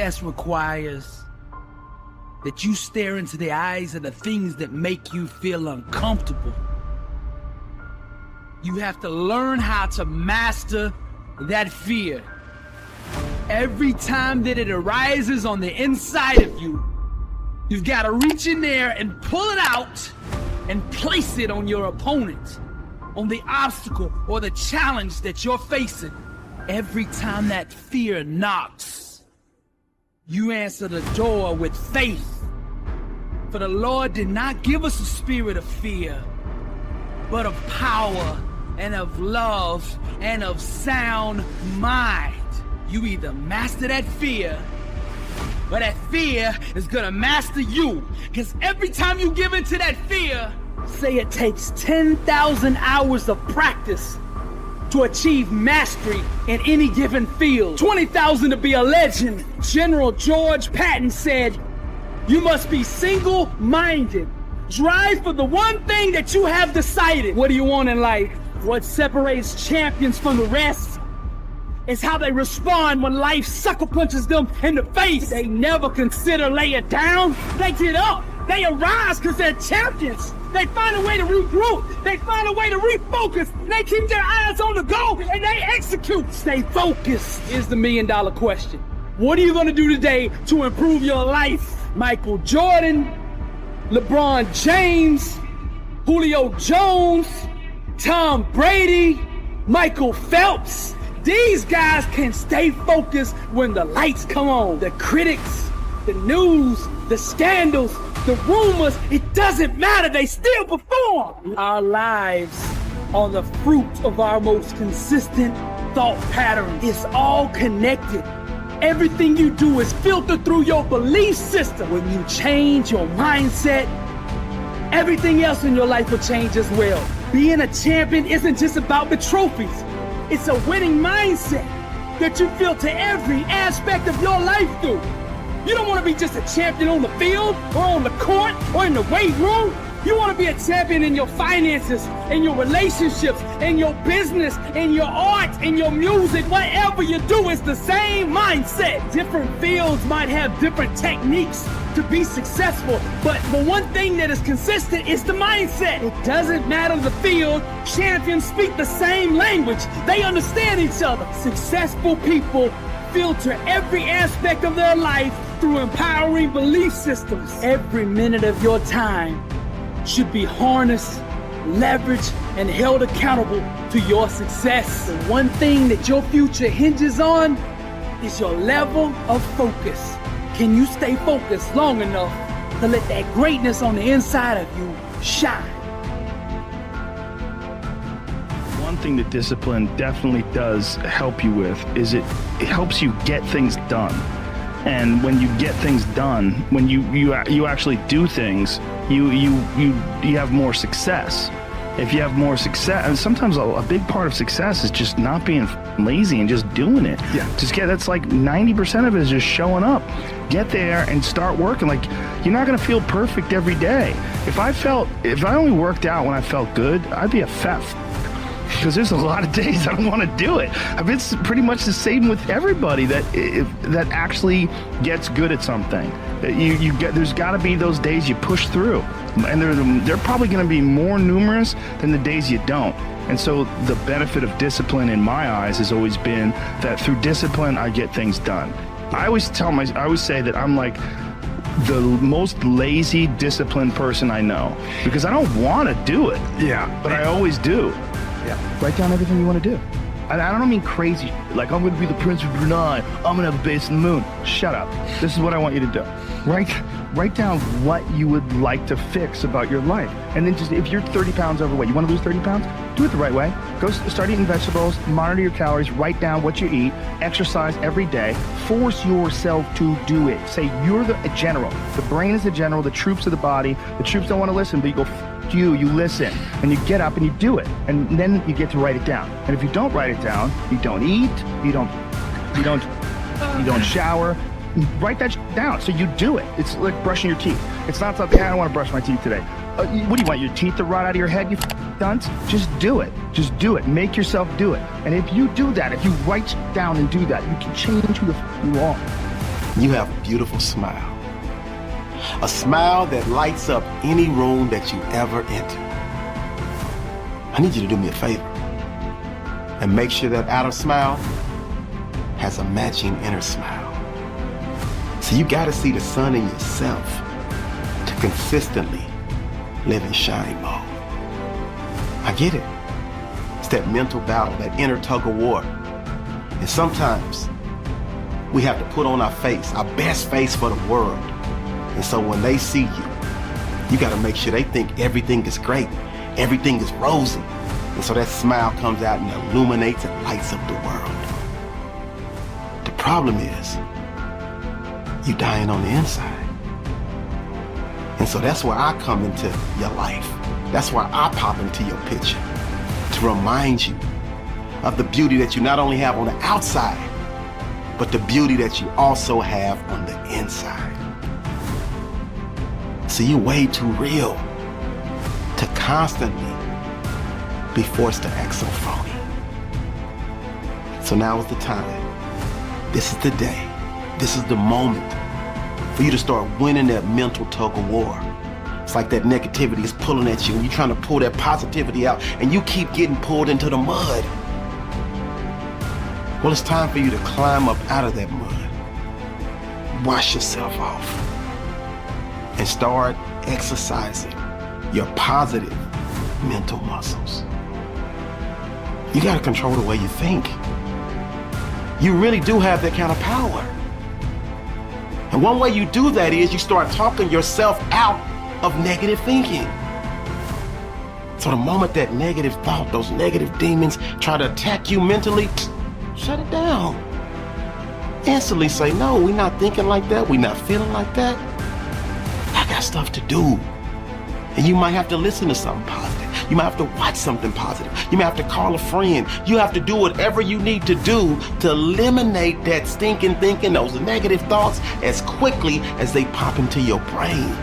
fast requires that you stare into the eyes of the things that make you feel uncomfortable. You have to learn how to master that fear. Every time that it arises on the inside of you, you've got to reach in there and pull it out and place it on your opponent, on the obstacle or the challenge that you're facing. Every time that fear knocks, you answer the door with faith. For the Lord did not give us a spirit of fear, but of power and of love and of sound mind. You either master that fear, or that fear is gonna master you. Because every time you give into that fear, say it takes 10,000 hours of practice to achieve mastery in any given field. 20,000 to be a legend. General George Patton said, you must be single-minded. Drive for the one thing that you have decided. What do you want in life? What separates champions from the rest is how they respond when life sucker punches them in the face. They never consider laying down. They get up. They arise because they're champions. They find a way to regroup. They find a way to refocus. They keep their eyes on the goal and they execute. Stay focused is the $1 million question. What are you going to do today to improve your life? Michael Jordan, LeBron James, Julio Jones, Tom Brady, Michael Phelps. These guys can stay focused when the lights come on. The critics, the news, the scandals, the rumors, it doesn't matter, they still perform. Our lives are the fruit of our most consistent thought patterns. It's all connected. Everything you do is filtered through your belief system. When you change your mindset, everything else in your life will change as well. Being a champion isn't just about the trophies. It's a winning mindset that you filter every aspect of your life through. You don't want to be just a champion on the field or on the court or in the weight room. You want to be a champion in your finances, in your relationships, in your business, in your art, in your music. Whatever you do, it's the same mindset. Different fields might have different techniques to be successful, but the one thing that is consistent is the mindset. It doesn't matter the field, champions speak the same language. They understand each other. Successful people filter every aspect of their life through empowering belief systems. Every minute of your time should be harnessed, leveraged, and held accountable to your success. The one thing that your future hinges on is your level of focus. Can you stay focused long enough to let that greatness on the inside of you shine? One thing that discipline definitely does help you with is it helps you get things done. And when you get things done, when you actually do things, you have more success. If you have more success, and sometimes a big part of success is just not being lazy and just doing it. Yeah. That's like 90% of it is just showing up. Get there and start working. Like, you're not gonna feel perfect every day. If I only worked out when I felt good, I'd be a fat because there's a lot of days I don't want to do it. It's pretty much the same with everybody that actually gets good at something. There's got to be those days you push through, and they're probably going to be more numerous than the days you don't. And so the benefit of discipline in my eyes has always been that through discipline I get things done. I always say that I'm like the most lazy, disciplined person I know because I don't want to do it. Yeah, but I always do. Yeah. Write down everything you want to do. I don't mean crazy, like I'm going to be the Prince of Brunei, I'm going to have a base in the moon. Shut up. This is what I want you to do. Write down what you would like to fix about your life. And then just, if you're 30 pounds overweight, you want to lose 30 pounds? Do it the right way. Go start eating vegetables, monitor your calories, write down what you eat, exercise every day, force yourself to do it. Say you're the general. The brain is the general, the troops are the body. The troops don't want to listen, but you go, you listen, and you get up and you do it, and then you get to write it down. And if you don't write it down, you don't eat, you don't shower. Write that down so you do it. It's like brushing your teeth. It's not something, I don't want to brush my teeth today. What do you want, your teeth to rot out of your head, you dunce? Just do it. Just do it. Make yourself do it. And if you do that, if you write down and do that, you can change who the you are. You have a beautiful smile. A smile that lights up any room that you ever enter. I need you to do me a favor and make sure that outer smile has a matching inner smile. So you gotta see the sun in yourself to consistently live in shine mode. I get it. It's that mental battle, that inner tug of war. And sometimes we have to put on our face, our best face for the world. And so when they see you, you gotta make sure they think everything is great, everything is rosy. And so that smile comes out and illuminates and lights up the world. The problem is, you dying on the inside. And so that's where I come into your life. That's why I pop into your picture, to remind you of the beauty that you not only have on the outside, but the beauty that you also have on the inside. So you're way too real to constantly be forced to act so phony. So now is the time. This is the day. This is the moment for you to start winning that mental tug of war. It's like that negativity is pulling at you and you're trying to pull that positivity out and you keep getting pulled into the mud. Well, it's time for you to climb up out of that mud. Wash yourself off and start exercising your positive mental muscles. You gotta control the way you think. You really do have that kind of power. And one way you do that is you start talking yourself out of negative thinking. So the moment that negative thought, those negative demons try to attack you mentally, shut it down. Instantly say, no, we're not thinking like that. We're not feeling like that. I got stuff to do. And you might have to listen to something positive. You might have to watch something positive. You might have to call a friend. You have to do whatever you need to do to eliminate that stinking thinking, those negative thoughts, as quickly as they pop into your brain.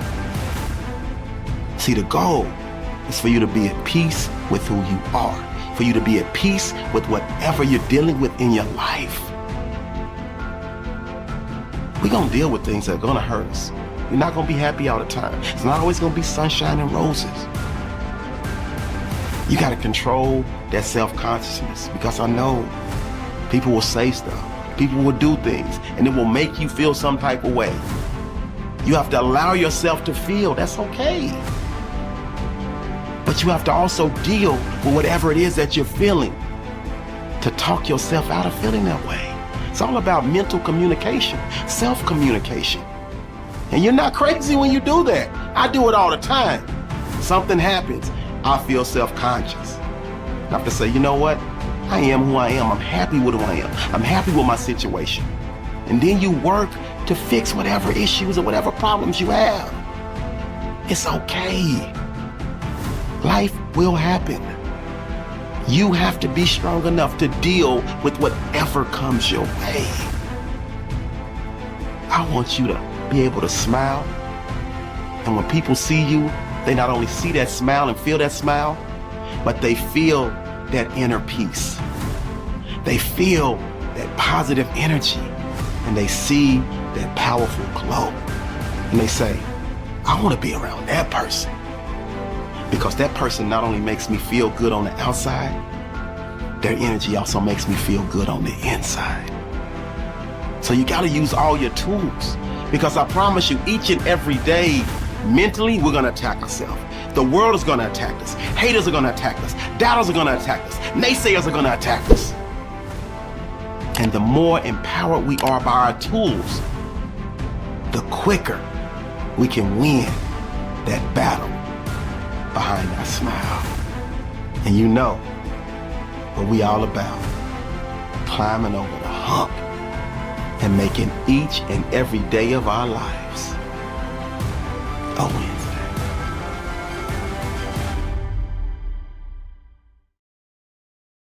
See, the goal is for you to be at peace with who you are, for you to be at peace with whatever you're dealing with in your life. We're gonna deal with things that are gonna hurt us. You're not gonna be happy all the time. It's not always gonna be sunshine and roses. You gotta control that self-consciousness, because I know people will say stuff, people will do things, and it will make you feel some type of way. You have to allow yourself to feel, that's okay. But you have to also deal with whatever it is that you're feeling, to talk yourself out of feeling that way. It's all about mental communication, self-communication. And you're not crazy when you do that. I do it all the time. Something happens, I feel self-conscious. I have to say, you know what? I am who I am. I'm happy with who I am. I'm happy with my situation. And then you work to fix whatever issues or whatever problems you have. It's okay. Life will happen. You have to be strong enough to deal with whatever comes your way. I want you to be able to smile. And when people see you, they not only see that smile and feel that smile, but they feel that inner peace. They feel that positive energy, and they see that powerful glow. And they say, I want to be around that person. Because that person not only makes me feel good on the outside, their energy also makes me feel good on the inside. So you got to use all your tools, because I promise you, each and every day, mentally, we're going to attack ourselves. The world is going to attack us. Haters are going to attack us. Doubters are going to attack us. Naysayers are going to attack us. And the more empowered we are by our tools, the quicker we can win that battle behind our smile. And you know what we all about, climbing over the hump and making each and every day of our lives a win.